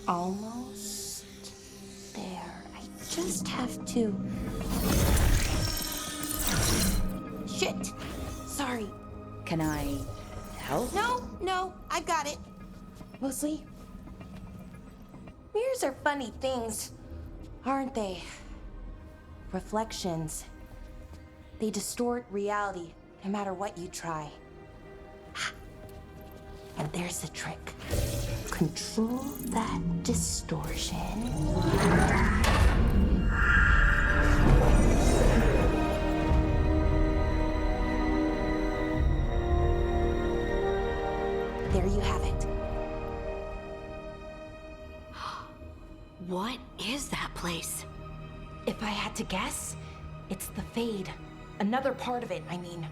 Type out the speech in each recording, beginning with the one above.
Almost there. I just have to... Shit! Sorry. Can I help? No, I got it. Mostly, mirrors are funny things, aren't they? Reflections. They distort reality, no matter what you try. And there's the trick. Control that distortion. There you have it. What is that place? If I had to guess, it's the Fade. Another part of it, I mean.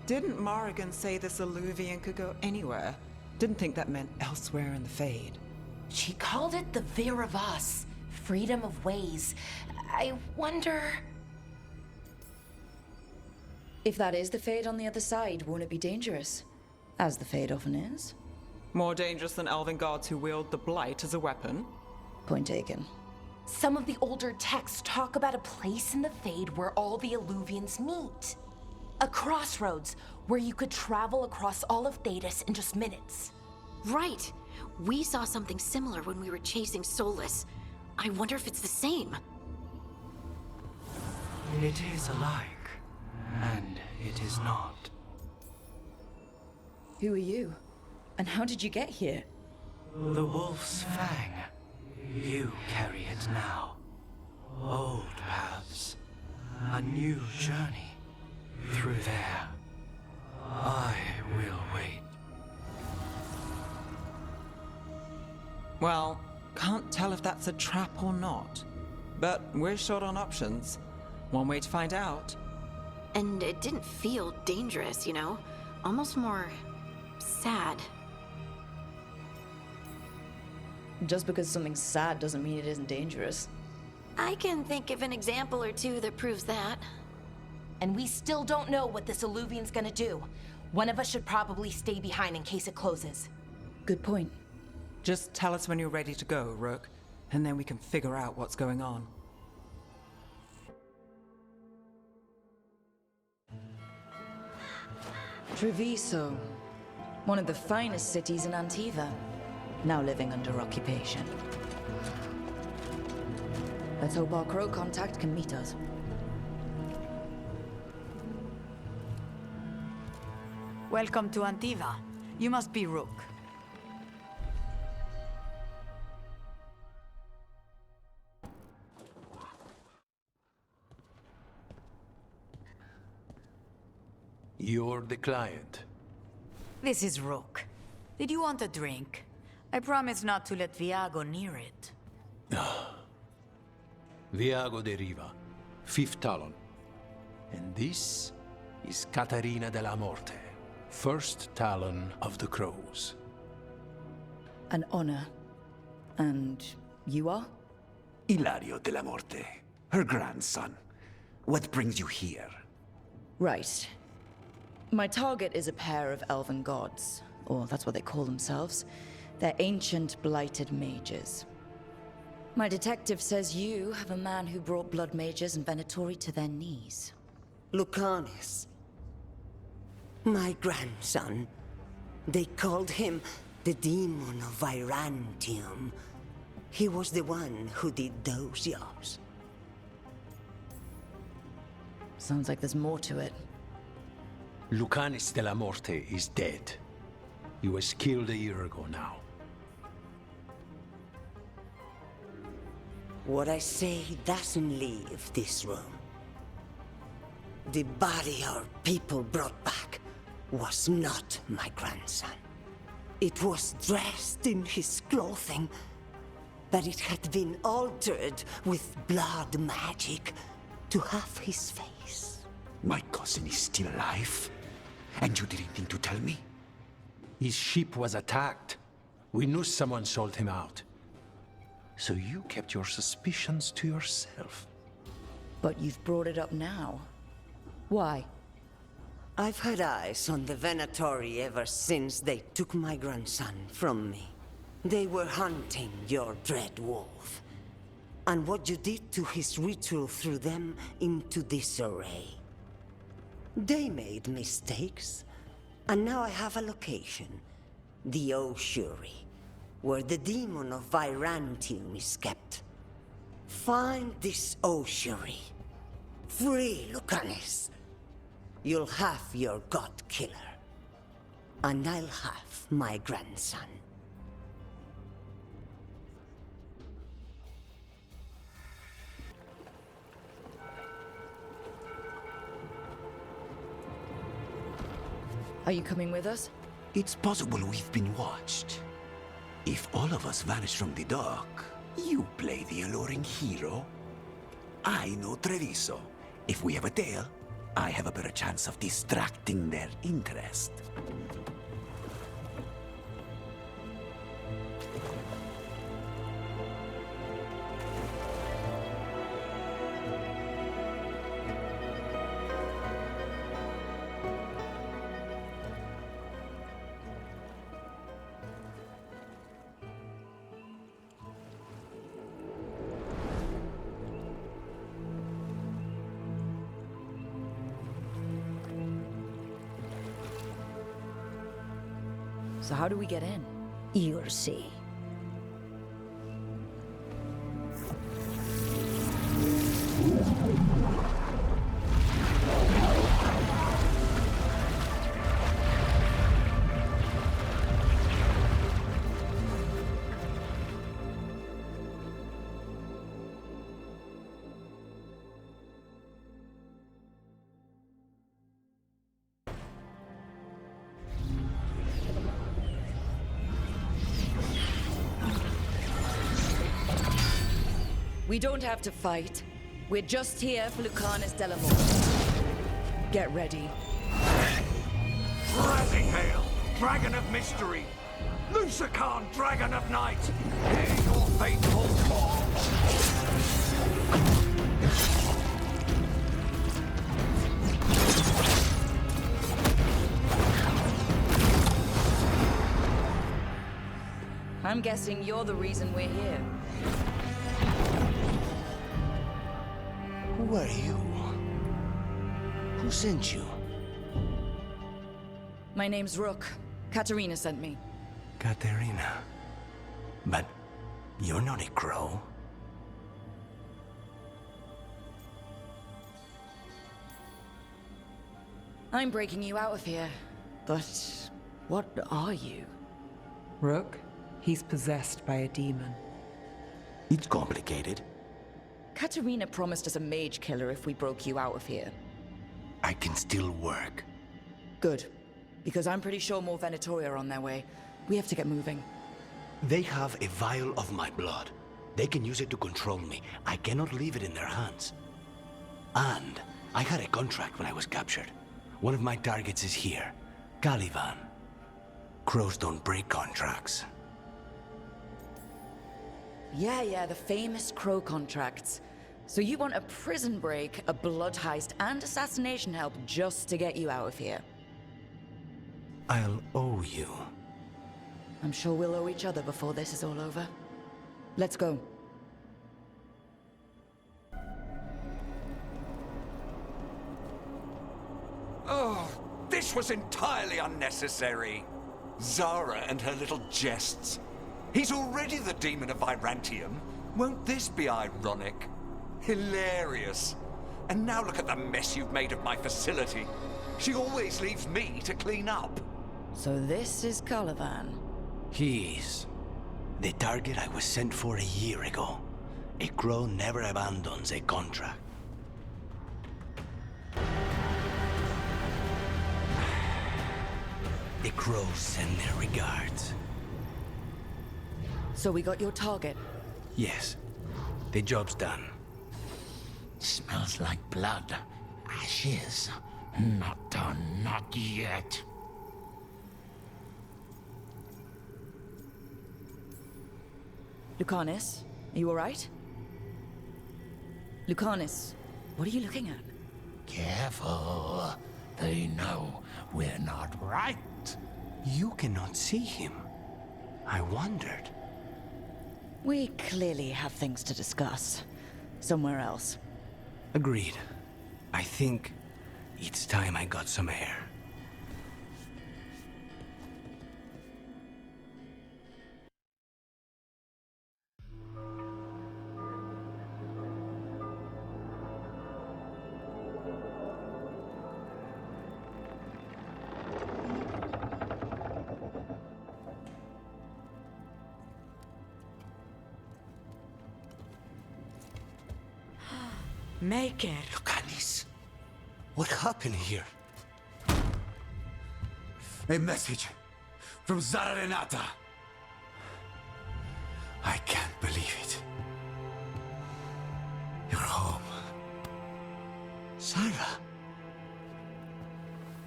Didn't Morrigan say this Illuvian could go anywhere? Didn't think that meant elsewhere in the Fade. She called it the Veer of Us. Freedom of ways. I wonder... If that is the Fade on the other side, won't it be dangerous? As the Fade often is. More dangerous than elven gods who wield the Blight as a weapon? Point taken. Some of the older texts talk about a place in the Fade where all the Illuvians meet. A crossroads where you could travel across all of Thedas in just minutes. Right. We saw something similar when we were chasing Solus. I wonder if it's the same. It is alike, and it is not. Who are you? And how did you get here? The Wolf's Fang. You carry it now. Old paths. A new journey. Through there. I will wait. Well, can't tell if that's a trap or not. But we're short on options. One way to find out. And it didn't feel dangerous, you know? Almost more... sad. Just because something's sad doesn't mean it isn't dangerous. I can think of an example or two that proves that. And we still don't know what this Illuvian's gonna do. One of us should probably stay behind in case it closes. Good point. Just tell us when you're ready to go, Rook, and then we can figure out what's going on. Treviso. One of the finest cities in Antiva. Now living under occupation. Let's hope our crow contact can meet us. Welcome to Antiva. You must be Rook. You're the client. This is Rook. Did you want a drink? I promise not to let Viago near it. Viago de Riva, 5th Talon. And this is Catarina de la Morte, 1st Talon of the Crows. An honor. And you are? Ilario de la Morte, her grandson. What brings you here? Right. My target is a pair of elven gods, or that's what they call themselves. They're ancient, blighted mages. My detective says you have a man who brought blood mages and Venatori to their knees. Lucanis. My grandson. They called him the Demon of Virantium. He was the one who did those jobs. Sounds like there's more to it. Lucanis de la Morte is dead. He was killed a year ago now. What I say doesn't leave this room. The body our people brought back was not my grandson. It was dressed in his clothing, but it had been altered with blood magic to have his face. My cousin is still alive? And you didn't think to tell me? His ship was attacked. We knew someone sold him out. So you kept your suspicions to yourself. But you've brought it up now. Why? I've had eyes on the Venatori ever since they took my grandson from me. They were hunting your dread wolf. And what you did to his ritual threw them into disarray. They made mistakes, and now I have a location. The Ossuary, where the demon of Virantium is kept. Find this Ossuary. Free Lucanus. You'll have your god killer. And I'll have my grandson. Are you coming with us? It's possible we've been watched. If all of us vanish from the dock, you play the alluring hero. I know Treviso. If we have a tail, I have a better chance of distracting their interest. So how do we get in? You'll see. We don't have to fight. We're just here for Lucanus de la Morte. Get ready. Rising Hail, Dragon of Mystery! Lucican, Dragon of Night! Hear your fateful call! I'm guessing you're the reason we're here. Who are you? Who sent you? My name's Rook. Katerina sent me. Katerina. But you're not a crow. I'm breaking you out of here. But what are you? Rook, he's possessed by a demon. It's complicated. Katerina promised us a mage killer if we broke you out of here. I can still work. Good. Because I'm pretty sure more Venatori are on their way. We have to get moving. They have a vial of my blood. They can use it to control me. I cannot leave it in their hands. And I had a contract when I was captured. One of my targets is here. Caliban. Crows don't break contracts. Yeah, the famous crow contracts. So you want a prison break, a blood heist, and assassination help just to get you out of here? I'll owe you. I'm sure we'll owe each other before this is all over. Let's go. Oh, this was entirely unnecessary. Zara and her little jests. He's already the demon of Virantium. Won't this be ironic? Hilarious. And now look at the mess you've made of my facility. She always leaves me to clean up. So this is Caliban. He is. The target I was sent for a year ago. A crow never abandons a contract. The crows send their regards. So we got your target? Yes. The job's done. Smells like blood. Ashes. Not done, not yet. Lucanus, are you alright? Lucanus, what are you looking at? Careful. They know we're not right. You cannot see him. I wondered. We clearly have things to discuss. Somewhere else. Agreed. I think it's time I got some air. Make it. Lucanis, what happened here? A message from Zara Renata. I can't believe it. You're home. Sarah?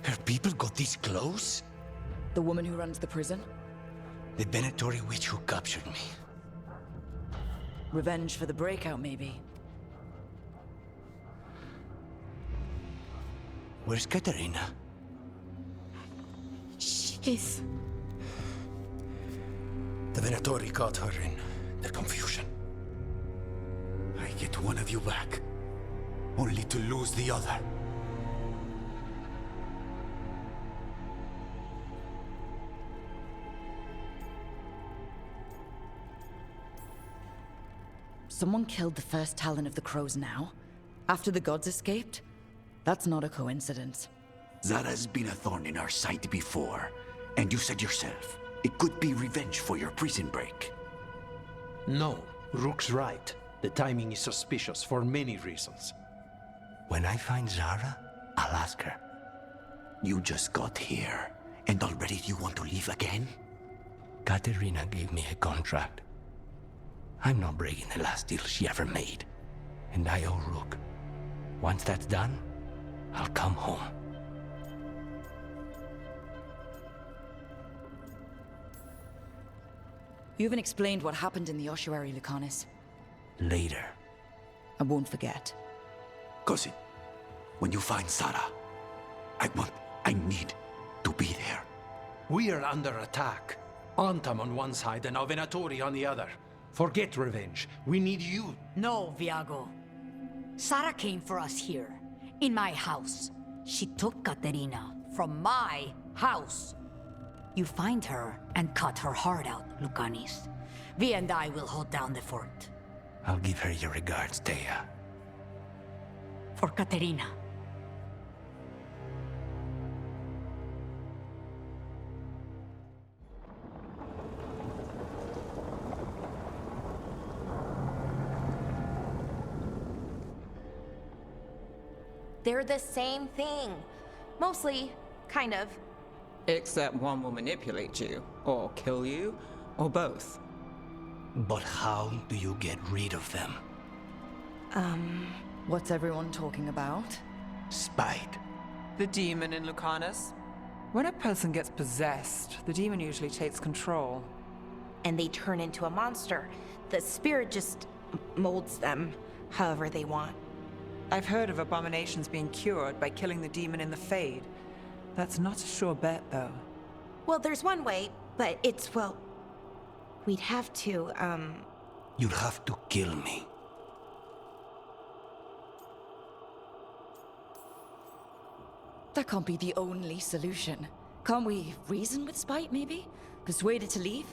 Her people got this close? The woman who runs the prison? The Venatori witch who captured me. Revenge for the breakout, maybe. Where's Katerina? She's... The Venatori caught her in their confusion. I get one of you back, only to lose the other. Someone killed the first Talon of the Crows now? After the gods escaped? That's not a coincidence. Zara's been a thorn in our side before, and you said yourself, it could be revenge for your prison break. No, Rook's right. The timing is suspicious for many reasons. When I find Zara, I'll ask her. You just got here, and already you want to leave again? Katerina gave me a contract. I'm not breaking the last deal she ever made. And I owe Rook. Once that's done, I'll come home. You haven't explained what happened in the ossuary, Lucanis. Later. I won't forget. Cousin, when you find Zara, I need to be there. We are under attack. Antam on one side and Venatori on the other. Forget revenge. We need you. No, Viago. Sarah came for us here, in my house. She took Katerina from my house. You find her and cut her heart out, Lucanis. Vi and I will hold down the fort. I'll give her your regards, Thea. For Katerina. They're the same thing. Mostly, kind of. Except one will manipulate you, or kill you, or both. But how do you get rid of them? What's everyone talking about? Spite. The demon in Lucanus? When a person gets possessed, the demon usually takes control. And they turn into a monster. The spirit just molds them however they want. I've heard of abominations being cured by killing the demon in the Fade. That's not a sure bet, though. Well, there's one way, but it's, well... We'd have to, You'll have to kill me. That can't be the only solution. Can't we reason with Spite, maybe? Persuade it to leave?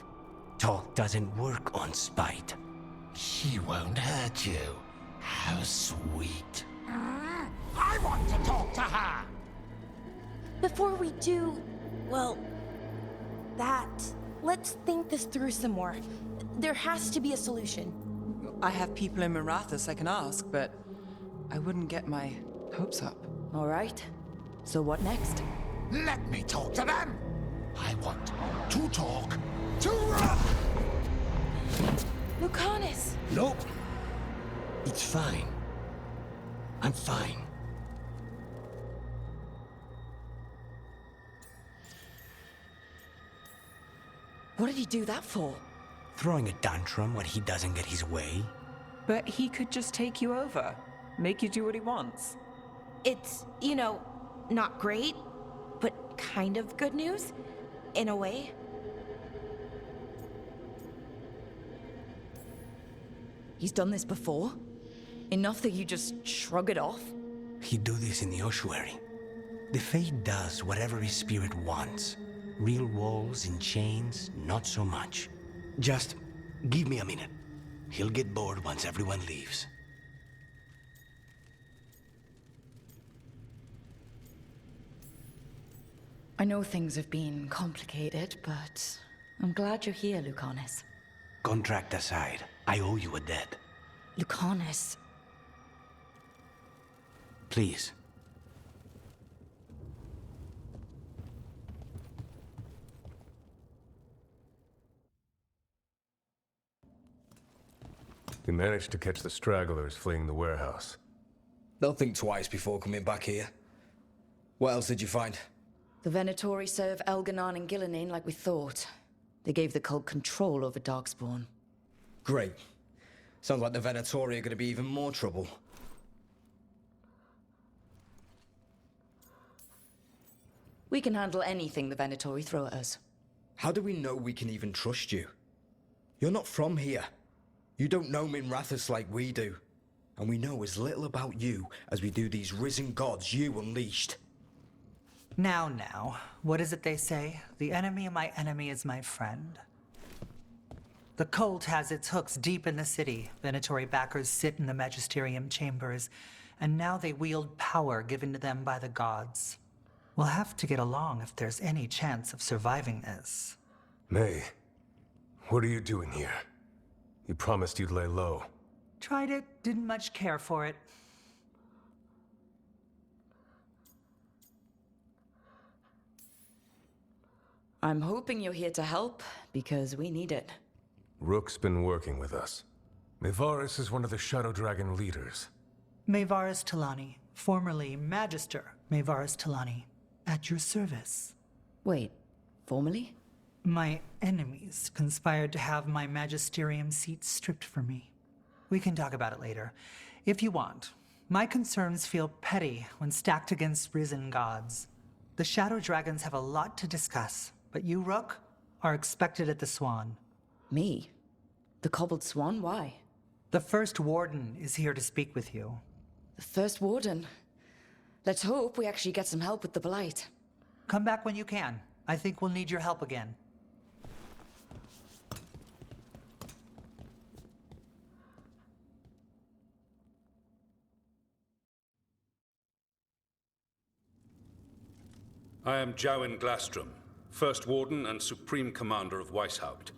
Talk doesn't work on Spite. She won't hurt you. How sweet. I want to talk to her! Before we do, well, let's think this through some more. There has to be a solution. I have people in Marathas I can ask, but I wouldn't get my hopes up. All right. So what next? Let me talk to them! I want to talk to Lucanis! Nope. It's fine. I'm fine. What did he do that for? Throwing a tantrum when he doesn't get his way? But he could just take you over. Make you do what he wants. It's, not great, but kind of good news, in a way. He's done this before? Enough that you just shrug it off? He'd do this in the ossuary. The Fade does whatever his spirit wants. Real walls and chains, not so much. Just give me a minute. He'll get bored once everyone leaves. I know things have been complicated, but I'm glad you're here, Lucanus. Contract aside, I owe you a debt. Lucanus. Please. We managed to catch the stragglers fleeing the warehouse. They'll think twice before coming back here. What else did you find? The Venatori serve Elganon and Gillenane like we thought. They gave the cult control over Darkspawn. Great. Sounds like the Venatori are going to be even more trouble. We can handle anything the Venatori throw at us. How do we know we can even trust you? You're not from here. You don't know Minrathous like we do. And we know as little about you as we do these risen gods you unleashed. Now, what is it they say? The enemy of my enemy is my friend. The cult has its hooks deep in the city. Venatori backers sit in the magisterium chambers, and now they wield power given to them by the gods. We'll have to get along if there's any chance of surviving this. May, what are you doing here? You promised you'd lay low. Tried it, didn't much care for it. I'm hoping you're here to help, because we need it. Rook's been working with us. Mevaris is one of the Shadow Dragon leaders. Mevaris Talani, formerly Magister Mevaris Talani, at your service. Wait, formerly? My enemies conspired to have my magisterium seat stripped from me. We can talk about it later, if you want. My concerns feel petty when stacked against risen gods. The Shadow Dragons have a lot to discuss, but you, Rook, are expected at the Swan. Me? The Cobbled Swan? Why? The First Warden is here to speak with you. The First Warden? Let's hope we actually get some help with the Blight. Come back when you can. I think we'll need your help again. I am Jowin Glastrom, First Warden and Supreme Commander of Weishaupt.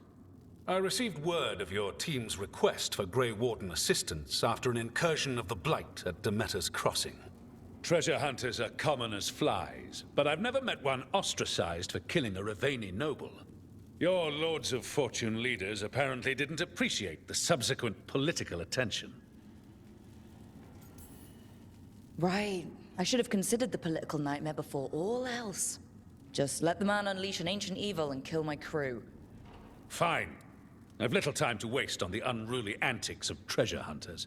I received word of your team's request for Grey Warden assistance after an incursion of the Blight at Demeter's Crossing. Treasure hunters are common as flies, but I've never met one ostracized for killing a Raveni noble. Your Lords of Fortune leaders apparently didn't appreciate the subsequent political attention. Right. I should have considered the political nightmare before all else. Just let the man unleash an ancient evil and kill my crew. Fine. I've little time to waste on the unruly antics of treasure hunters.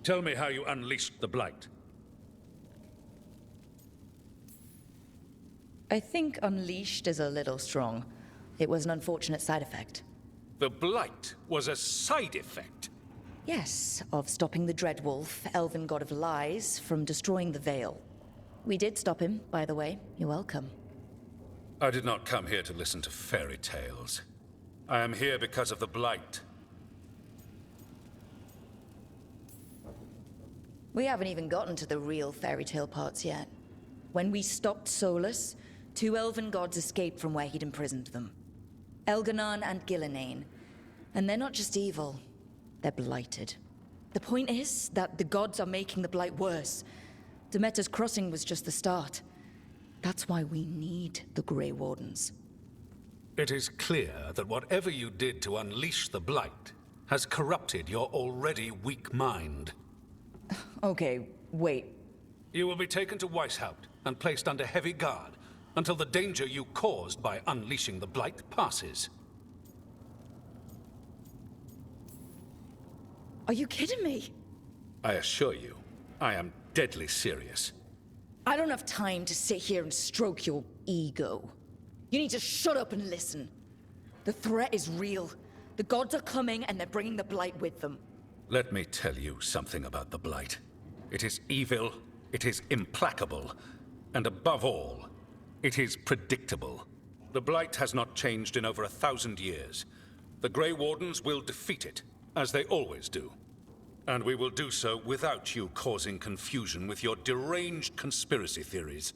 Tell me how you unleashed the Blight. I think unleashed is a little strong. It was an unfortunate side effect. The Blight was a side effect? Yes, of stopping the Dreadwolf, elven god of lies, from destroying the Veil. We did stop him, by the way. You're welcome. I did not come here to listen to fairy tales. I am here because of the Blight. We haven't even gotten to the real fairy tale parts yet. When we stopped Solus, 2 elven gods escaped from where he'd imprisoned them. Elganon and Gillenane. And they're not just evil. They're blighted. The point is that the gods are making the Blight worse. Demeter's Crossing was just the start. That's why we need the Grey Wardens. It is clear that whatever you did to unleash the Blight has corrupted your already weak mind. Okay, wait. You will be taken to Weishaupt and placed under heavy guard until the danger you caused by unleashing the Blight passes. Are you kidding me? I assure you, I am deadly serious. I don't have time to sit here and stroke your ego. You need to shut up and listen. The threat is real. The gods are coming and they're bringing the Blight with them. Let me tell you something about the Blight. It is evil, it is implacable, and above all, it is predictable. The Blight has not changed in over 1,000 years. The Grey Wardens will defeat it, as they always do. And we will do so without you causing confusion with your deranged conspiracy theories.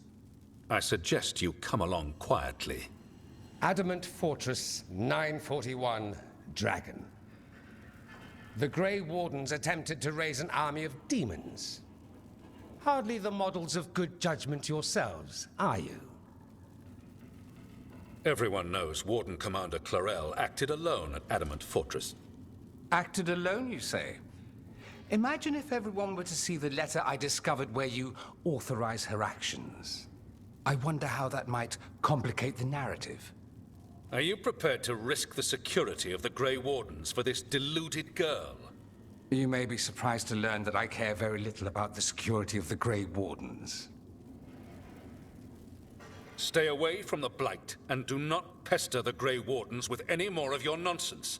I suggest you come along quietly. Adamant Fortress 941, Dragon. The Grey Wardens attempted to raise an army of demons. Hardly the models of good judgment yourselves, are you? Everyone knows Warden Commander Clarel acted alone at Adamant Fortress. Acted alone, you say? Imagine if everyone were to see the letter I discovered where you authorize her actions. I wonder how that might complicate the narrative. Are you prepared to risk the security of the Grey Wardens for this deluded girl? You may be surprised to learn that I care very little about the security of the Grey Wardens. Stay away from the Blight, and do not pester the Grey Wardens with any more of your nonsense.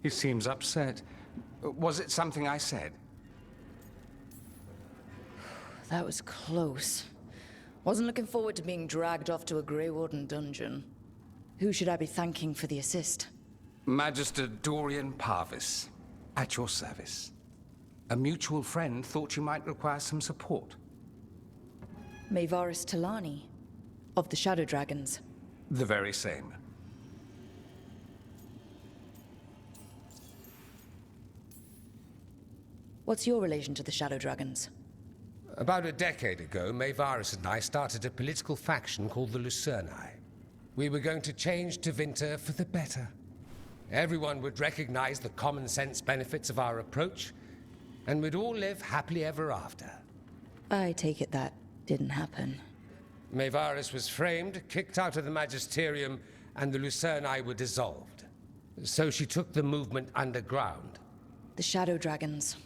He seems upset. Was it something I said? That was close. Wasn't looking forward to being dragged off to a Grey Warden dungeon. Who should I be thanking for the assist? Magister Dorian Parvis, at your service. A mutual friend thought you might require some support. Maevaris Talani, of the Shadow Dragons. The very same. What's your relation to the Shadow Dragons? About a decade ago, Maevaris and I started a political faction called the Lucerni. We were going to change Tevinter for the better. Everyone would recognize the common sense benefits of our approach, and we'd all live happily ever after. I take it that didn't happen. Maevaris was framed, kicked out of the Magisterium, and the Lucerni were dissolved. So she took the movement underground. The Shadow Dragons.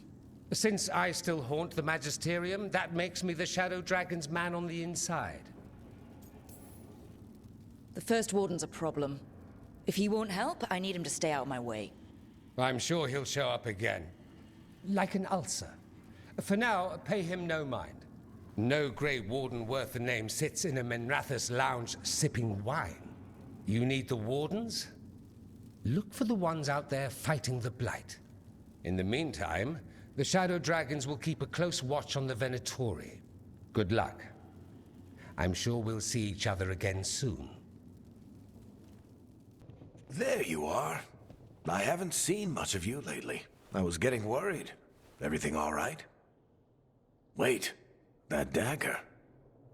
Since I still haunt the Magisterium, that makes me the Shadow Dragon's man on the inside. The First Warden's a problem. If he won't help, I need him to stay out of my way. I'm sure he'll show up again. Like an ulcer. For now, pay him no mind. No Grey Warden worth the name sits in a Menrathus lounge sipping wine. You need the Wardens? Look for the ones out there fighting the Blight. In the meantime, the Shadow Dragons will keep a close watch on the Venatori. Good luck. I'm sure we'll see each other again soon. There you are. I haven't seen much of you lately. I was getting worried. Everything all right? Wait, that dagger.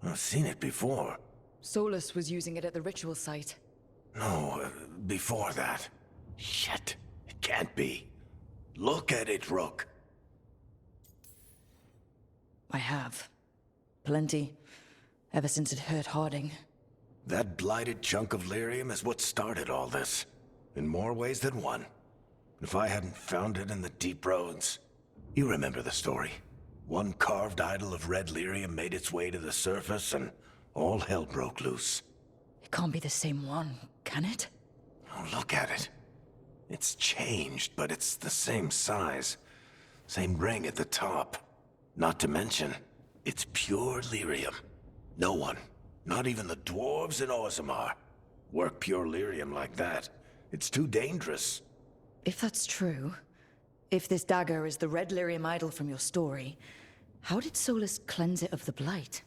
I've seen it before. Solus was using it at the ritual site. No, before that. Shit, it can't be. Look at it, Rook. I have. Plenty. Ever since it hurt Harding. That blighted chunk of lyrium is what started all this. In more ways than one. If I hadn't found it in the deep roads. You remember the story. One carved idol of red lyrium made its way to the surface and all hell broke loose. It can't be the same one, can it? Oh, look at it. It's changed, but it's the same size. Same ring at the top. Not to mention, it's pure lyrium. No one, not even the dwarves in Orzammar, work pure lyrium like that. It's too dangerous. If that's true, if this dagger is the red lyrium idol from your story, how did Solus cleanse it of the blight?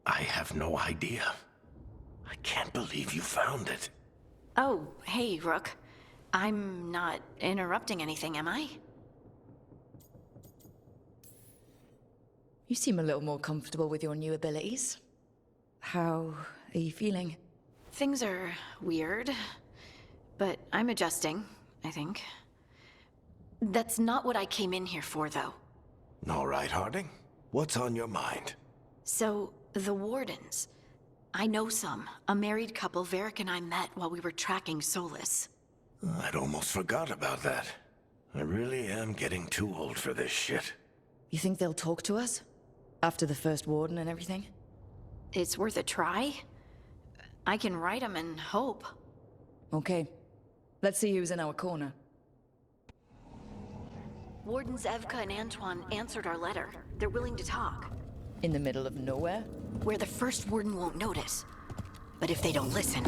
I have no idea. I can't believe you found it. Oh, hey, Rook. I'm not interrupting anything, am I? You seem a little more comfortable with your new abilities. How are you feeling? Things are weird, but I'm adjusting, I think. That's not what I came in here for, though. All right, Harding. What's on your mind? So, the Wardens. I know some. A married couple Varric and I met while we were tracking Solus. I'd almost forgot about that. I really am getting too old for this shit. You think they'll talk to us? After the First Warden and everything? It's worth a try. I can write them and hope. Okay. Let's see who's in our corner. Wardens Evka and Antoine answered our letter. They're willing to talk. In the middle of nowhere? Where the first warden won't notice. But if they don't listen...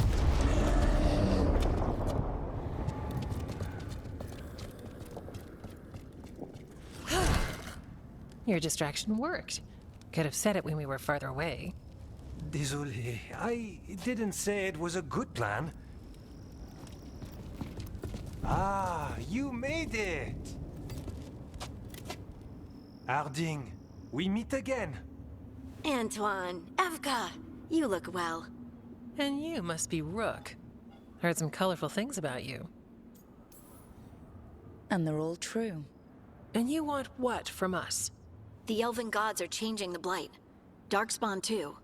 Your distraction worked. Could have said it when we were farther away. Désolé, I didn't say it was a good plan. Ah, you made it! Harding, we meet again. Antoine, Evka, you look well. And you must be Rook. Heard some colorful things about you. And they're all true. And you want what from us? The Elven gods are changing the Blight. Darkspawn too.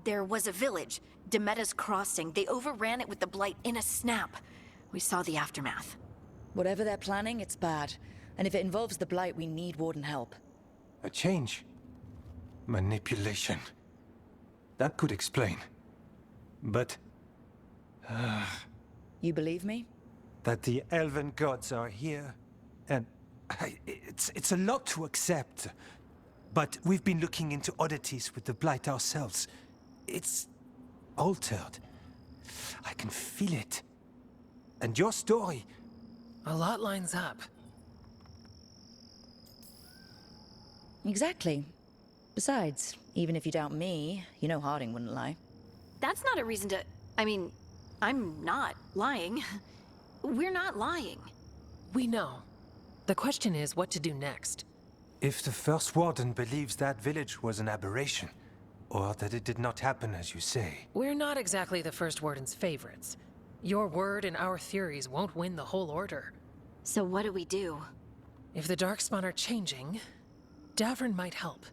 There was a village, Demeta's Crossing. They overran it with the Blight in a snap. We saw the aftermath. Whatever they're planning, it's bad. And if it involves the Blight, we need Warden help. A change. Manipulation. That could explain. But... You believe me? that the elven gods are here, and it's a lot to accept. But we've been looking into oddities with the Blight ourselves. It's altered. I can feel it. And your story... A lot lines up. Exactly. Besides, even if you doubt me, you know Harding wouldn't lie. That's not a reason to... I mean, I'm not lying. We're not lying. We know. The question is what to do next. If the First Warden believes that village was an aberration, or that it did not happen as you say... We're not exactly the First Warden's favorites. Your word and our theories won't win the whole order. So what do we do? If the Darkspawn are changing, Davrin might help.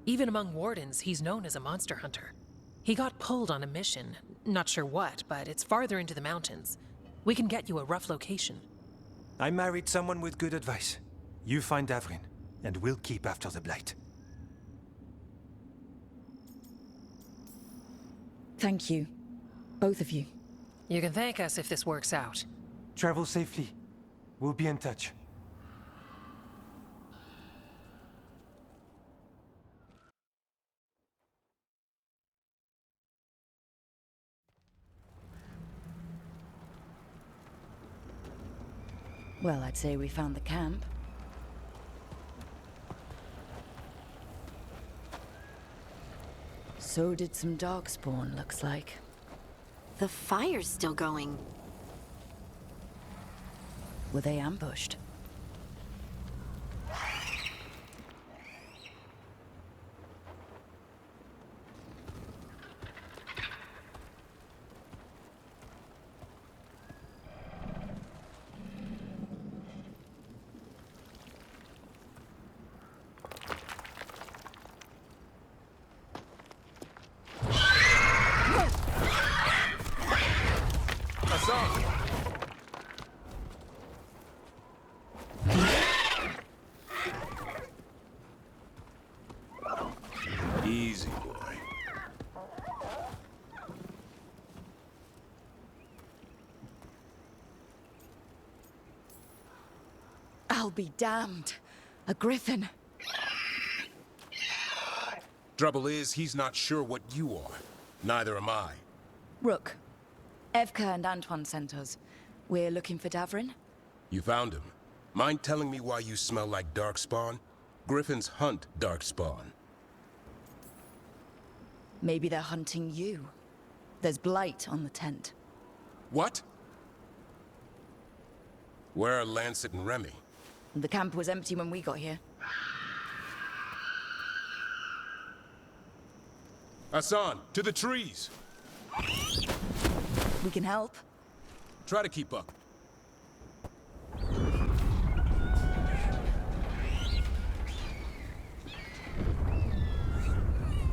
Even among Wardens, he's known as a monster hunter. He got pulled on a mission. Not sure what, but it's farther into the mountains. We can get you a rough location. I married someone with good advice. You find Davrin, and we'll keep after the Blight. Thank you. Both of you. You can thank us if this works out. Travel safely. We'll be in touch. Well, I'd say we found the camp. So did some Darkspawn, looks like. The fire's still going. Were they ambushed? Easy, boy. I'll be damned. A griffin. Trouble is, he's not sure what you are. Neither am I. Rook. Evka and Antoine sent us. We're looking for Davrin. You found him. Mind telling me why you smell like Darkspawn? Griffins hunt Darkspawn. Maybe they're hunting you. There's blight on the tent. What? Where are Lancet and Remy? The camp was empty when we got here. Hassan, to the trees! We can help. Try to keep up.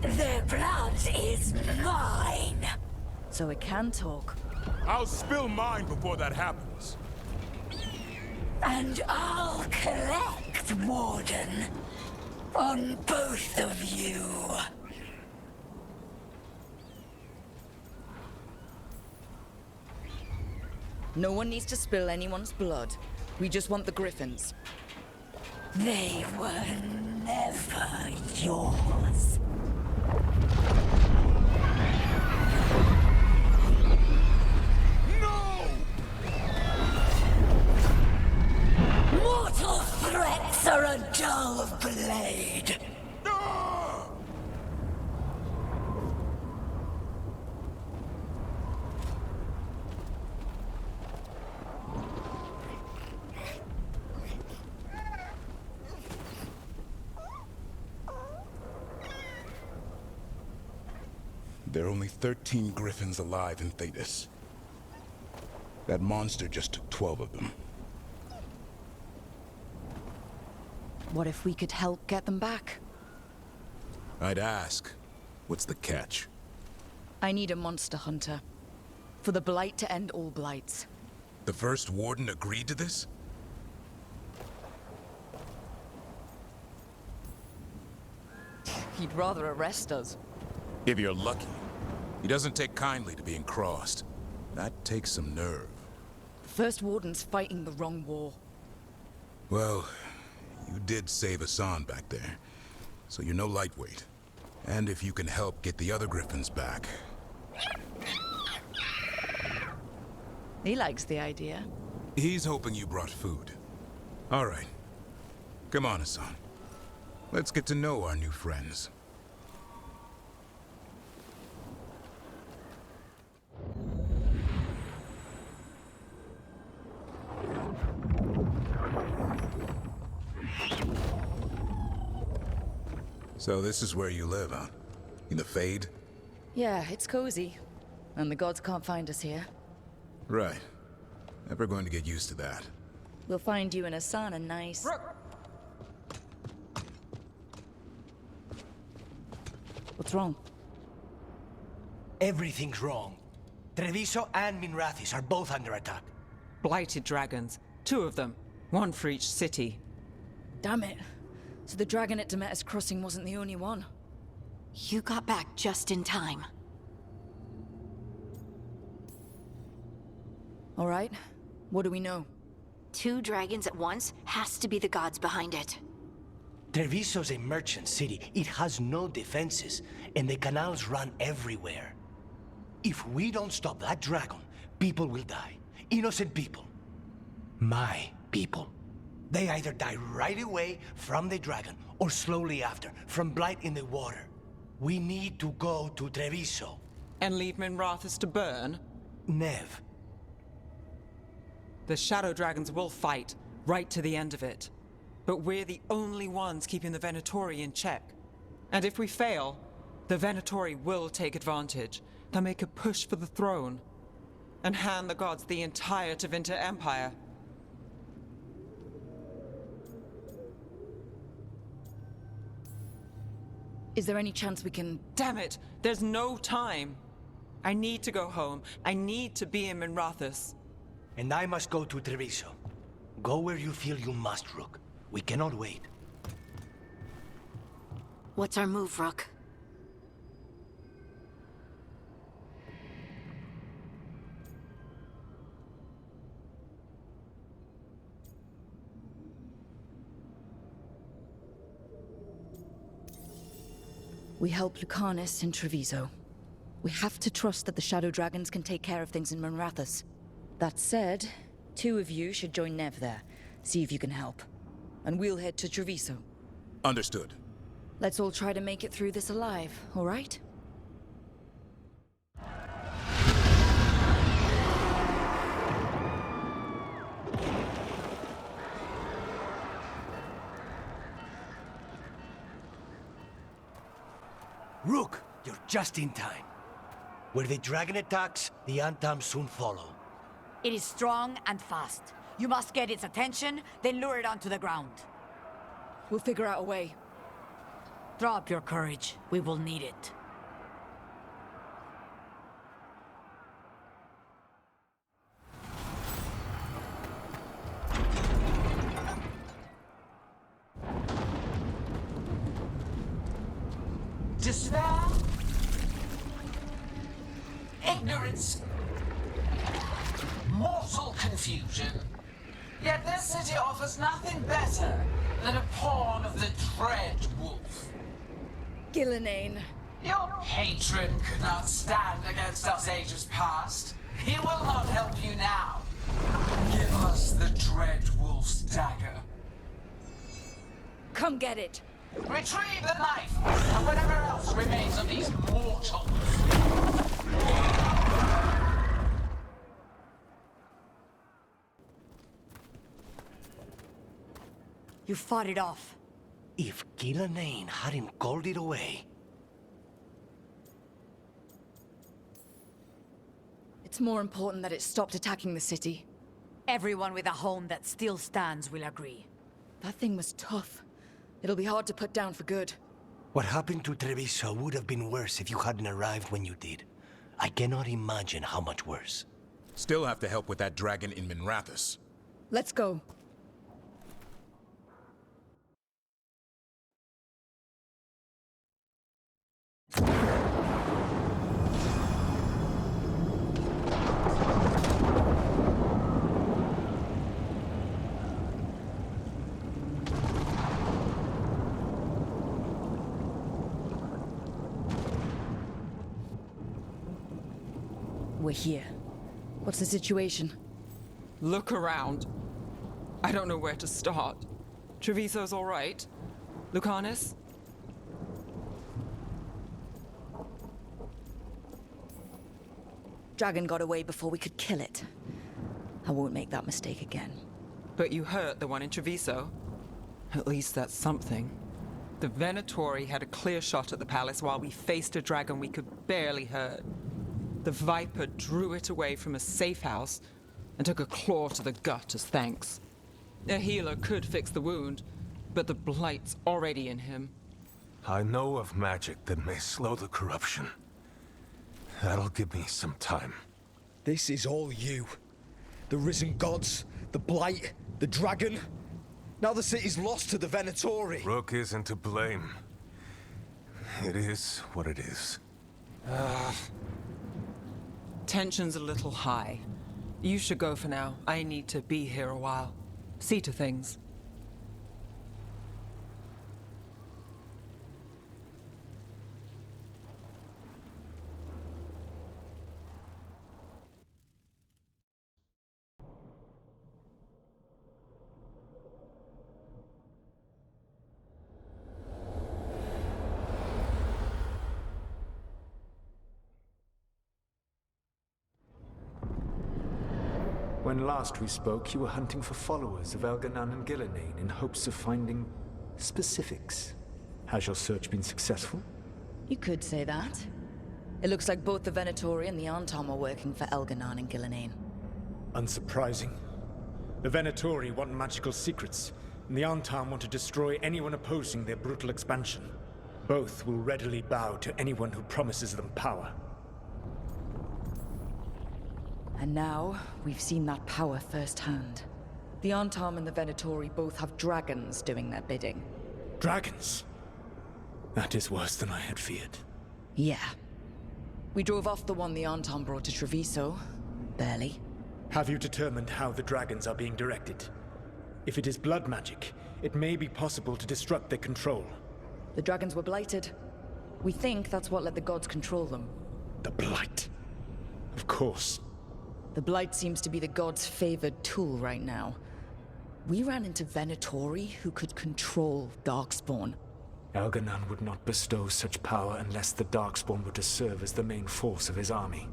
Their blood is mine! So it can talk. I'll spill mine before that happens. And I'll collect, Warden. On both of you. No one needs to spill anyone's blood. We just want the griffins. They were never yours. Mortal threats are a dull blade. There are only 13 griffins alive in Thetis. That monster just took 12 of them. What if we could help get them back? I'd ask, what's the catch? I need a monster hunter. For the Blight to end all blights. The first warden agreed to this? He'd rather arrest us. If you're lucky. He doesn't take kindly to being crossed. That takes some nerve. The first warden's fighting the wrong war. Well, you did save Hassan back there, so you're no lightweight. And if you can help get the other griffins back... He likes the idea. He's hoping you brought food. All right. Come on, Hassan. Let's get to know our new friends. So this is where you live, huh? In the Fade? Yeah, it's cozy. And the gods can't find us here. Right. Never going to get used to that. We'll find you and Hassan a nice... What's wrong? Everything's wrong. Treviso and Minrathis are both under attack. Blighted dragons. 2 of them. 1 for each city. Damn it. So the dragon at Demeter's Crossing wasn't the only one. You got back just in time. All right. What do we know? 2 dragons at once has to be the gods behind it. Treviso's a merchant city. It has no defenses, and the canals run everywhere. If we don't stop that dragon, people will die. Innocent people. My people. They either die right away from the dragon, or slowly after, from blight in the water. We need to go to Treviso. And leave Minrathis to burn? Nev. The Shadow Dragons will fight, right to the end of it. But we're the only ones keeping the Venatori in check. And if we fail, the Venatori will take advantage. They'll make a push for the throne. And hand the gods the entire Tevinter Empire. Is there any chance we can... Damn it! There's no time! I need to go home. I need to be in Minrathis. And I must go to Treviso. Go where you feel you must, Rook. We cannot wait. What's our move, Rook? We help Lucanus in Treviso. We have to trust that the Shadow Dragons can take care of things in Minrathis. That said, 2 of you should join Nev there. See if you can help. And we'll head to Treviso. Understood. Let's all try to make it through this alive, all right? Rook, you're just in time. Where the dragon attacks, the Antam soon follow. It is strong and fast. You must get its attention, then lure it onto the ground. We'll figure out a way. Draw up your courage. We will need it. Despair? Ignorance? mortal confusion. Yet this city offers nothing better than a pawn of the Dread Wolf. Gillenane. Your hatred could not stand against us ages past. He will not help you now. Give us the Dread Wolf's dagger. Come get it. Retrieve the knife, and whatever else remains of these mortals. You fought it off. If Gillenane hadn't called it away... It's more important that it stopped attacking the city. Everyone with a home that still stands will agree. That thing was tough. It'll be hard to put down for good. What happened to Treviso would have been worse if you hadn't arrived when you did. I cannot imagine how much worse. Still have to help with that dragon in Minrathous. Let's go. We're here. What's the situation? Look around. I don't know where to start. Treviso's all right. Lucanus? Dragon got away before we could kill it. I won't make that mistake again. But you hurt the one in Treviso. At least that's something. The Venatori had a clear shot at the palace while we faced a dragon we could barely hurt. The Viper drew it away from a safe house and took a claw to the gut as thanks. A healer could fix the wound, but the Blight's already in him. I know of magic that may slow the corruption. That'll give me some time. This is all you. The risen gods, the Blight, the dragon. Now the city's lost to the Venatori. Rook isn't to blame. It is what it is. Tension's a little high. You should go for now. I need to be here a while. See to things. When last we spoke, you were hunting for followers of Elganan and Gillenane in hopes of finding specifics. Has your search been successful? You could say that. It looks like both the Venatori and the Arntom are working for Elganan and Gillenane. Unsurprising. The Venatori want magical secrets, and the Arntom want to destroy anyone opposing their brutal expansion. Both will readily bow to anyone who promises them power. And now, we've seen that power firsthand. The Arntom and the Venatori both have dragons doing their bidding. Dragons? That is worse than I had feared. Yeah. We drove off the one the Arntom brought to Treviso. Barely. Have you determined how the dragons are being directed? If it is blood magic, it may be possible to disrupt their control. The dragons were blighted. We think that's what let the gods control them. The Blight. Of course. The Blight seems to be the gods' favored tool right now. We ran into Venatori who could control Darkspawn. Elganan would not bestow such power unless the Darkspawn were to serve as the main force of his army.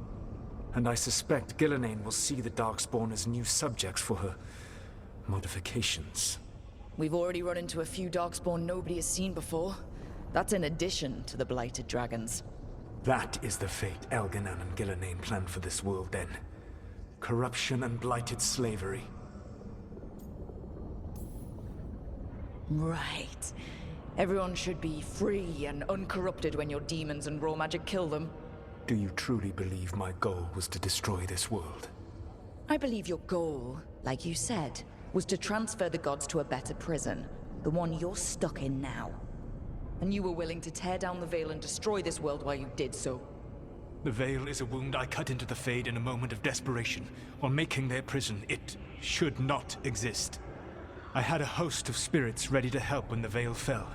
And I suspect Gillenane will see the Darkspawn as new subjects for her modifications. We've already run into a few Darkspawn nobody has seen before. That's in addition to the blighted dragons. That is the fate Elganan and Gillenane planned for this world then. Corruption and blighted slavery. Right. Everyone should be free and uncorrupted when your demons and raw magic kill them. Do you truly believe my goal was to destroy this world? I believe your goal, like you said, was to transfer the gods to a better prison. The one you're stuck in now. And you were willing to tear down the veil and destroy this world while you did so. The Veil is a wound I cut into the Fade in a moment of desperation, while making their prison. It should not exist. I had a host of spirits ready to help when the Veil fell.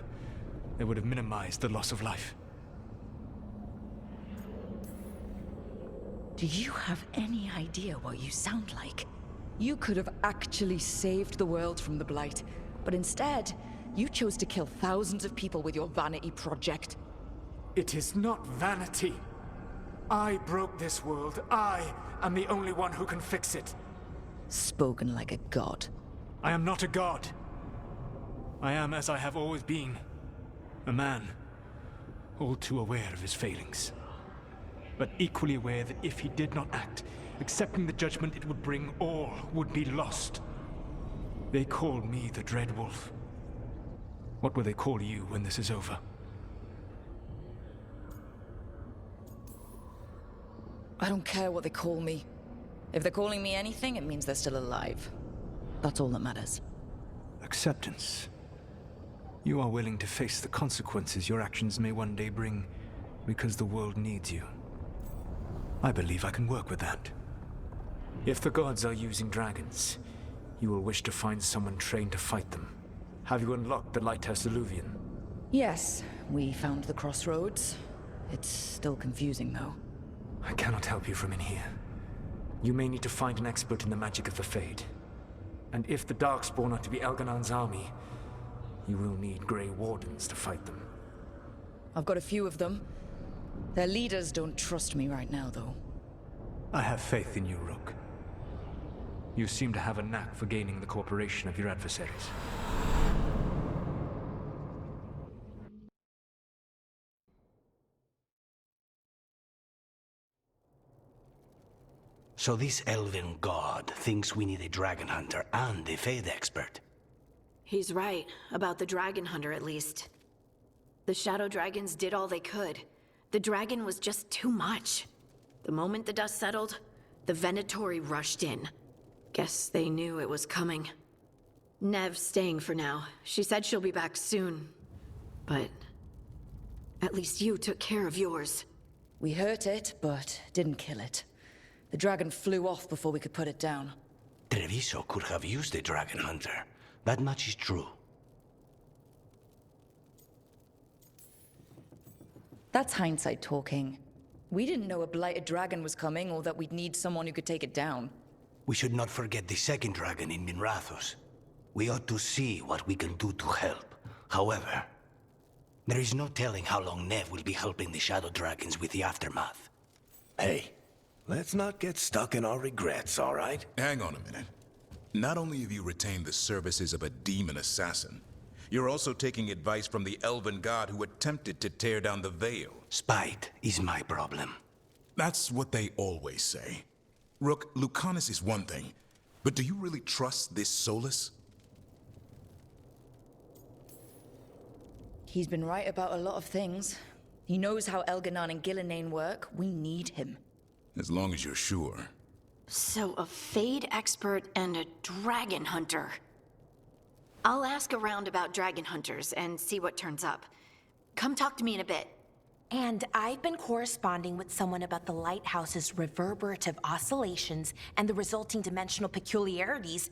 They would have minimized the loss of life. Do you have any idea what you sound like? You could have actually saved the world from the Blight, but instead, you chose to kill thousands of people with your vanity project. It is not vanity. I broke this world. I am the only one who can fix it. Spoken like a god. I am not a god. I am as I have always been. A man, all too aware of his failings. But equally aware that if he did not act, accepting the judgment it would bring, all would be lost. They call me the Dread Wolf. What will they call you when this is over? I don't care what they call me. If they're calling me anything, it means they're still alive. That's all that matters. Acceptance. You are willing to face the consequences your actions may one day bring, because the world needs you. I believe I can work with that. If the gods are using dragons, you will wish to find someone trained to fight them. Have you unlocked the Lighthouse Illuvian? Yes, we found the crossroads. It's still confusing, though. I cannot help you from in here. You may need to find an expert in the magic of the Fade. And if the Darkspawn are to be Elganon's army, you will need Grey Wardens to fight them. I've got a few of them. Their leaders don't trust me right now, though. I have faith in you, Rook. You seem to have a knack for gaining the cooperation of your adversaries. So this elven god thinks we need a dragon hunter and a Fade expert. He's right, about the dragon hunter at least. The shadow dragons did all they could. The dragon was just too much. The moment the dust settled, the Venatori rushed in. Guess they knew it was coming. Nev's staying for now. She said she'll be back soon. But at least you took care of yours. We hurt it, but didn't kill it. The dragon flew off before we could put it down. Treviso could have used a dragon hunter. That much is true. That's hindsight talking. We didn't know a blighted dragon was coming, or that we'd need someone who could take it down. We should not forget the second dragon in Minrathos. We ought to see what we can do to help. However, there is no telling how long Nev will be helping the shadow dragons with the aftermath. Hey, let's not get stuck in our regrets, all right? Hang on a minute. Not only have you retained the services of a demon assassin, you're also taking advice from the elven god who attempted to tear down the Veil. Spite is my problem. That's what they always say. Rook, Lucanus is one thing, but do you really trust this Solus? He's been right about a lot of things. He knows how Elganon and Gillenane work. We need him. As long as you're sure. So a Fade expert and a dragon hunter. I'll ask around about dragon hunters and see what turns up. Come talk to me in a bit. And I've been corresponding with someone about the lighthouse's reverberative oscillations and the resulting dimensional peculiarities.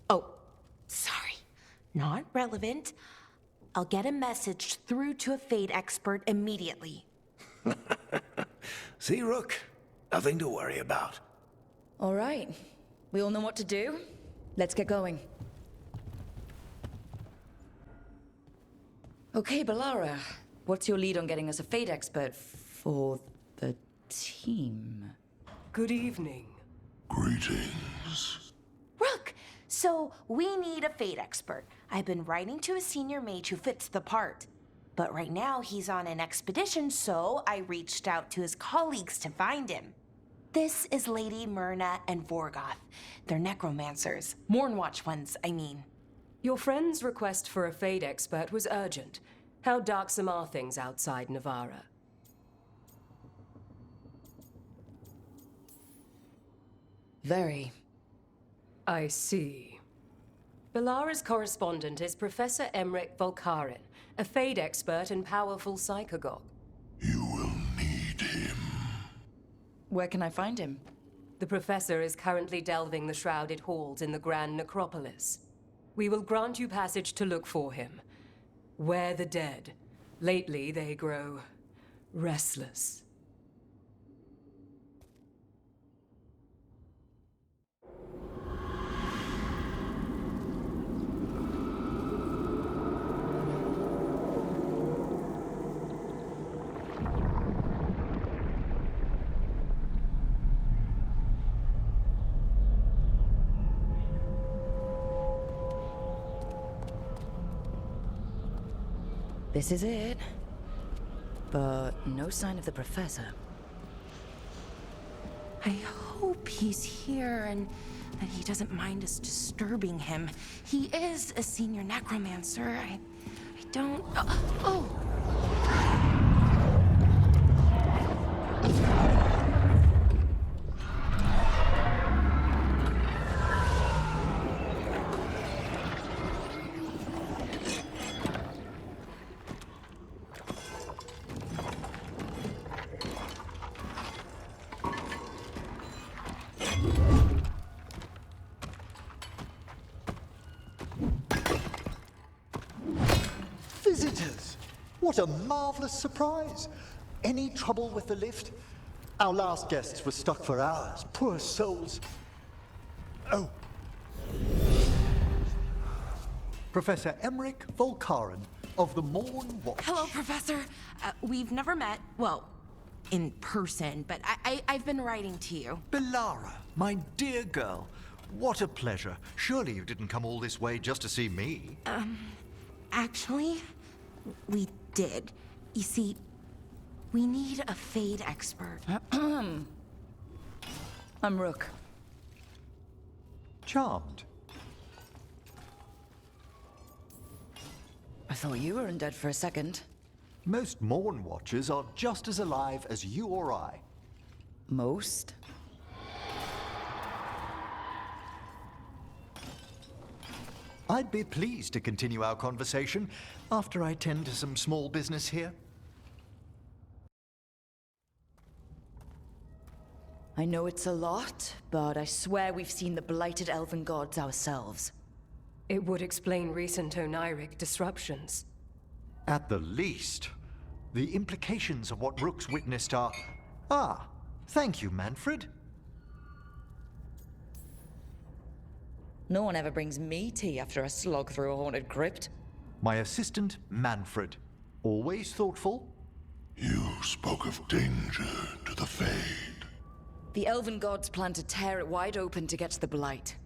Oh, sorry. Not relevant. I'll get a message through to a Fade expert immediately. See, Rook? Nothing to worry about. All right. We all know what to do. Let's get going. Okay, Balara. What's your lead on getting us a Fade expert for the team? Good evening. Greetings. Rook, so we need a Fade expert. I've been writing to a senior mage who fits the part. But right now he's on an expedition, so I reached out to his colleagues to find him. This is Lady Myrna and Vorgoth. They're necromancers. Mournwatch ones, I mean. Your friend's request for a Fade expert was urgent. How darksome are things outside Navarra? Very. I see. Balara's correspondent is Professor Emmerich Volkaren, a Fade expert and powerful psychagogue. You will need him. Where can I find him? The Professor is currently delving the shrouded halls in the Grand Necropolis. We will grant you passage to look for him. Where the dead. Lately, they grow restless. This is it. But no sign of the Professor. I hope he's here and that he doesn't mind us disturbing him. He is a senior necromancer. I don't... Oh! Visitors! What a marvelous surprise! Any trouble with the lift? Our last guests were stuck for hours. Poor souls. Oh. Professor Emmerich Volkaren of the Morn Watch. Hello, Professor. We've never met, well, in person, but I've been writing to you. Belara, my dear girl. What a pleasure. Surely you didn't come all this way just to see me. Actually, we did. You see, we need a Fade expert. I'm Rook. Charmed. I thought you were undead for a second. Most Morn Watchers are just as alive as you or I. Most? I'd be pleased to continue our conversation after I tend to some small business here. I know it's a lot, but I swear we've seen the blighted elven gods ourselves. It would explain recent Oniric disruptions. At the least, the implications of what Rook's witnessed are... Ah, thank you, Manfred. No one ever brings me tea after a slog through a haunted crypt. My assistant, Manfred. Always thoughtful. You spoke of danger to the Fade. The elven gods plan to tear it wide open to get to the blight.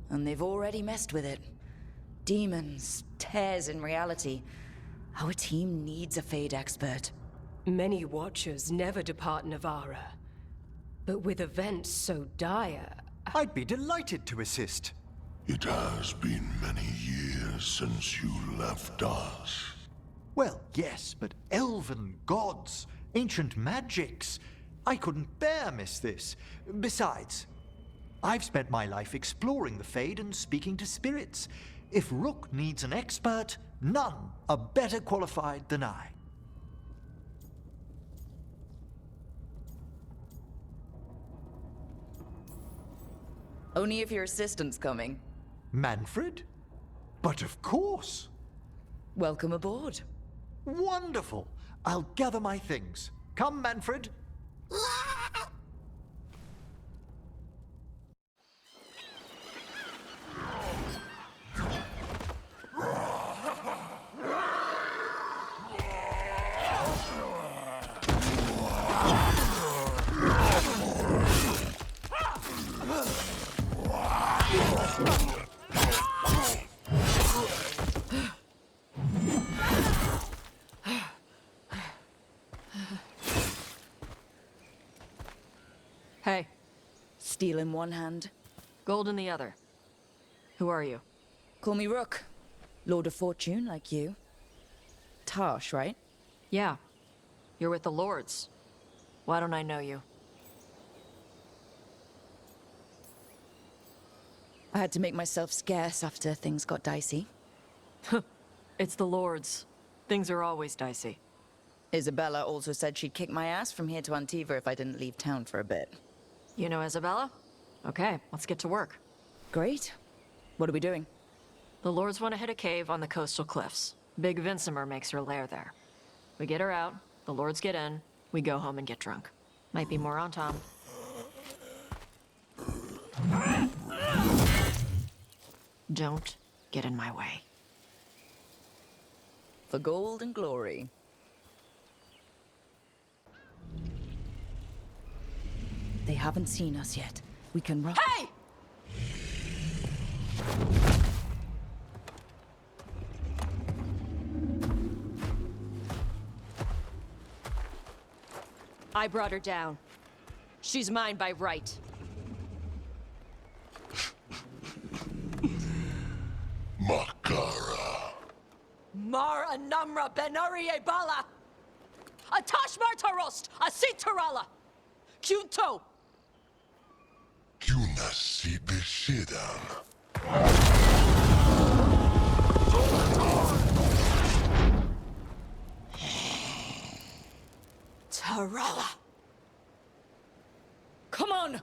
And they've already messed with it. Demons, tears in reality. Our team needs a Fade expert. Many Watchers never depart Navarra. But with events so dire... I'd be delighted to assist. It has been many years since you left us. Well, yes, but elven gods, ancient magics. I couldn't bear miss this. Besides, I've spent my life exploring the Fade and speaking to spirits. If Rook needs an expert, none are better qualified than I. Only if your assistant's coming. Manfred? But of course. Welcome aboard. Wonderful. I'll gather my things. Come, Manfred. Hey. Steel in one hand. Gold in the other. Who are you? Call me Rook. Lord of Fortune, like you. Tarsh, right? Yeah. You're with the Lords. Why don't I know you? I had to make myself scarce after things got dicey. It's the Lords. Things are always dicey. Isabella also said she'd kick my ass from here to Antiva if I didn't leave town for a bit. You know Isabella? Okay, let's get to work. Great. What are we doing? The Lords want to hit a cave on the coastal cliffs. Big Vincimer makes her lair there. We get her out, the Lords get in, we go home and get drunk. Might be more on Tom. Don't get in my way. For gold and glory. They haven't seen us yet. We can run. Hey! I brought her down. She's mine by right. Makara. Mar anamra benari bala. Atash martarost, asitarala. Kyunto. Kyunasi Bishidan. Tarala. Come on!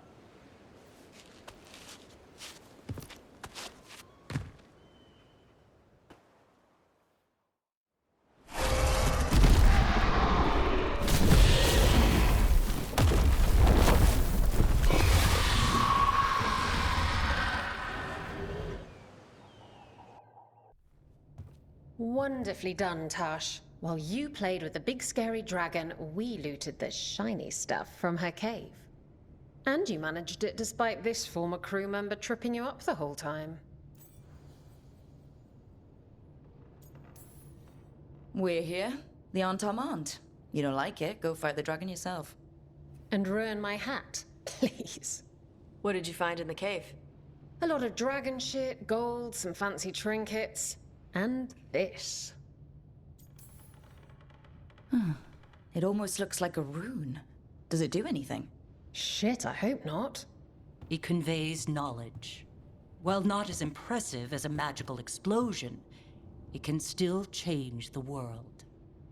Wonderfully done, Tash. While you played with the big scary dragon, we looted the shiny stuff from her cave. And you managed it despite this former crew member tripping you up the whole time. We're here. The Antam aren't. You don't like it, go fight the dragon yourself. And ruin my hat, please. What did you find in the cave? A lot of dragon shit, gold, some fancy trinkets, and this. It almost looks like a rune. Does it do anything? Shit, I hope not. It conveys knowledge. While not as impressive as a magical explosion, it can still change the world.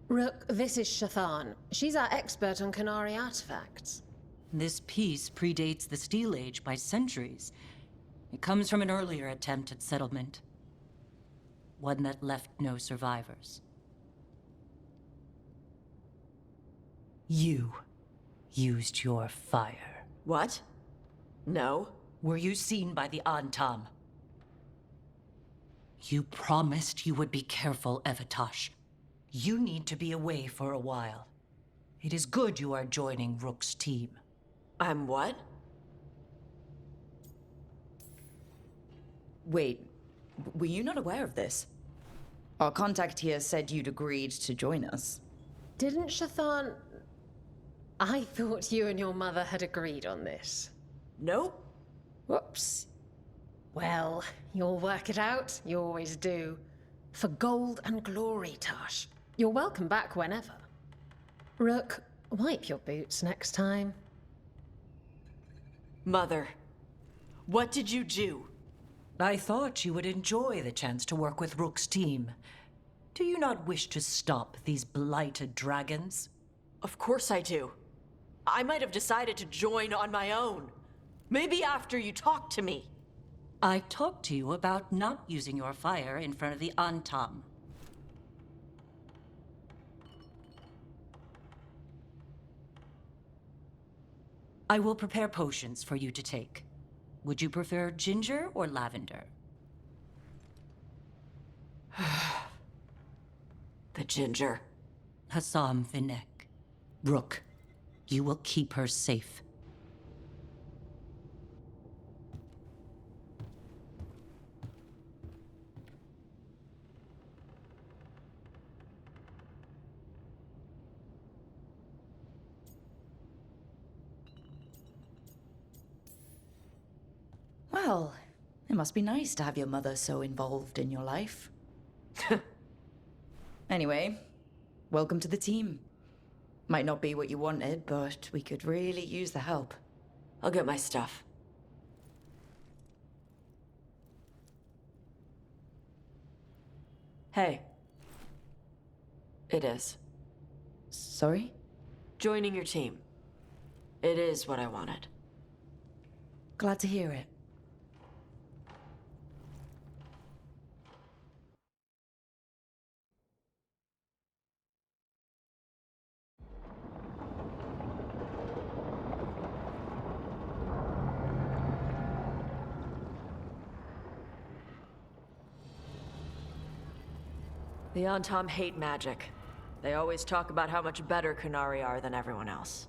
Rook, this is Shathan. She's our expert on Qunari artifacts. This piece predates the Steel Age by centuries. It comes from an earlier attempt at settlement. One that left no survivors. You used your fire. What? No. Were you seen by the Antam? You promised you would be careful, Evatosh. You need to be away for a while. It is good you are joining Rook's team. I'm what? Wait, were you not aware of this? Our contact here said you'd agreed to join us. Didn't Shathan... I thought you and your mother had agreed on this. Nope. Whoops. Well, you'll work it out. You always do. For gold and glory, Tash. You're welcome back whenever. Rook, wipe your boots next time. Mother, what did you do? I thought you would enjoy the chance to work with Rook's team. Do you not wish to stop these blighted dragons? Of course I do. I might have decided to join on my own. Maybe after you talked to me. I talked to you about not using your fire in front of the Antam. I will prepare potions for you to take. Would you prefer ginger or lavender? The ginger. Hassam Vinek. Rook, you will keep her safe. Well, it must be nice to have your mother so involved in your life. Anyway, welcome to the team. Might not be what you wanted, but we could really use the help. I'll get my stuff. Hey. It is. Sorry? Joining your team. It is what I wanted. Glad to hear it. The Antam hate magic. They always talk about how much better Kunari are than everyone else.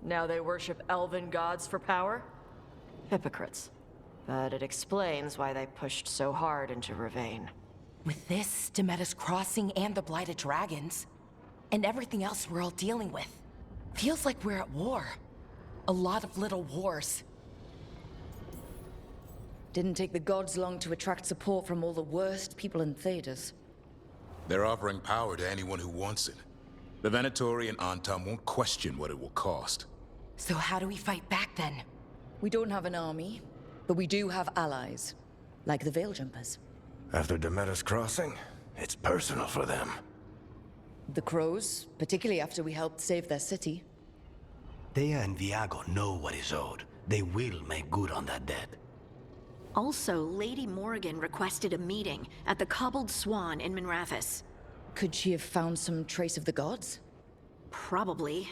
Now they worship elven gods for power? Hypocrites. But it explains why they pushed so hard into Ravane. With this, Demeta's Crossing and the Blighted Dragons, and everything else we're all dealing with, feels like we're at war. A lot of little wars. Didn't take the gods long to attract support from all the worst people in Thedas. They're offering power to anyone who wants it. The Venatori and Antam won't question what it will cost. So how do we fight back then? We don't have an army, but we do have allies, like the Veil Jumpers. After Demeta's Crossing, it's personal for them. The Crows, particularly after we helped save their city. Thea and Viago know what is owed. They will make good on that debt. Also, Lady Morrigan requested a meeting at the Cobbled Swan in Minrathous. Could she have found some trace of the gods? Probably.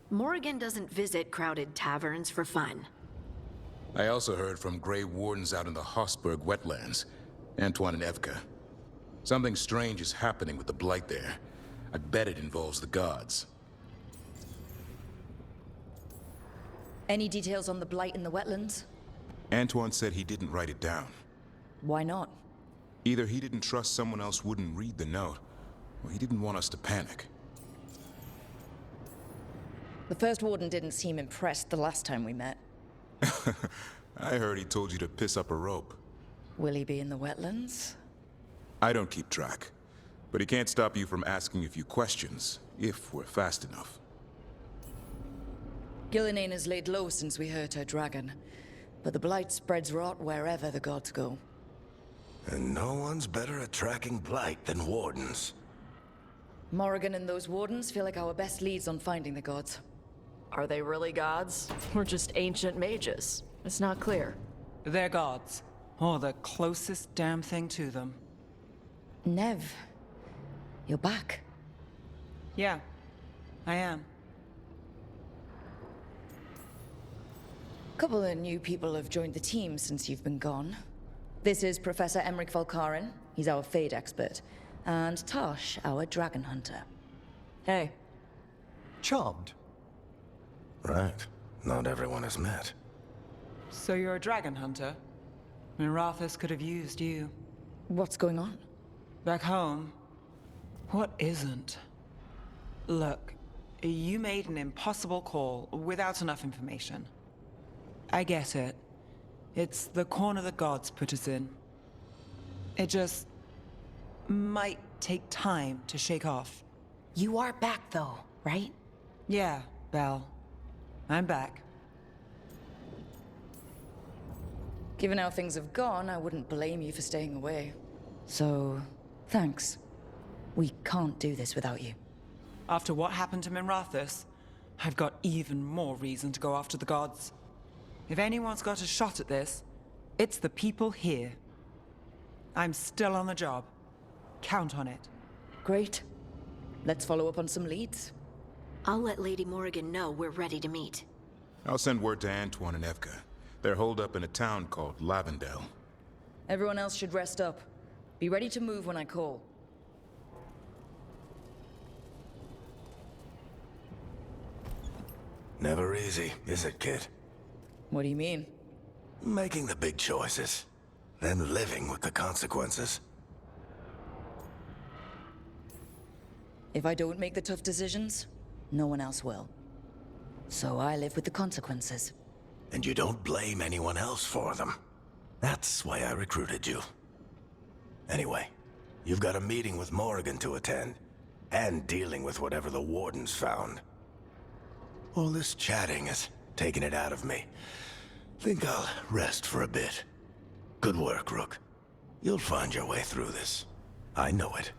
Morrigan doesn't visit crowded taverns for fun. I also heard from Grey Wardens out in the Hossberg wetlands, Antoine and Evka. Something strange is happening with the Blight there. I bet it involves the gods. Any details on the Blight in the wetlands? Antoine said he didn't write it down. Why not? Either he didn't trust someone else wouldn't read the note, or he didn't want us to panic. The First Warden didn't seem impressed the last time we met. I heard he told you to piss up a rope. Will he be in the wetlands? I don't keep track, but he can't stop you from asking a few questions, if we're fast enough. Gillinane has laid low since we hurt her dragon, but the Blight spreads rot wherever the gods go. And no one's better at tracking Blight than Wardens. Morrigan and those Wardens feel like our best leads on finding the gods. Are they really gods? Or just ancient mages? It's not clear. They're gods. Or the closest damn thing to them. Nev, you're back. Yeah, I am. A couple of new people have joined the team since you've been gone. This is Professor Emmerich Valkarin. He's our Fade expert. And Tosh, our Dragon Hunter. Hey. Charmed. Right. Not everyone has met. So you're a dragon hunter? Minrathous could have used you. What's going on? Back home, what isn't? Look, you made an impossible call without enough information. I get it. It's the corner the gods put us in. It just might take time to shake off. You are back though, right? Yeah, Belle. I'm back. Given how things have gone, I wouldn't blame you for staying away. So, thanks. We can't do this without you. After what happened to Minrathous, I've got even more reason to go after the gods. If anyone's got a shot at this, it's the people here. I'm still on the job. Count on it. Great. Let's follow up on some leads. I'll let Lady Morrigan know we're ready to meet. I'll send word to Antoine and Evka. They're holed up in a town called Lavendel. Everyone else should rest up. Be ready to move when I call. Never easy, is it, kid? What do you mean? Making the big choices, then living with the consequences. If I don't make the tough decisions, no one else will. So I live with the consequences. And you don't blame anyone else for them. That's why I recruited you. Anyway, you've got a meeting with Morrigan to attend, and dealing with whatever the Wardens found. All this chatting is taking it out of me. Think I'll rest for a bit. Good work, Rook. You'll find your way through this. I know it.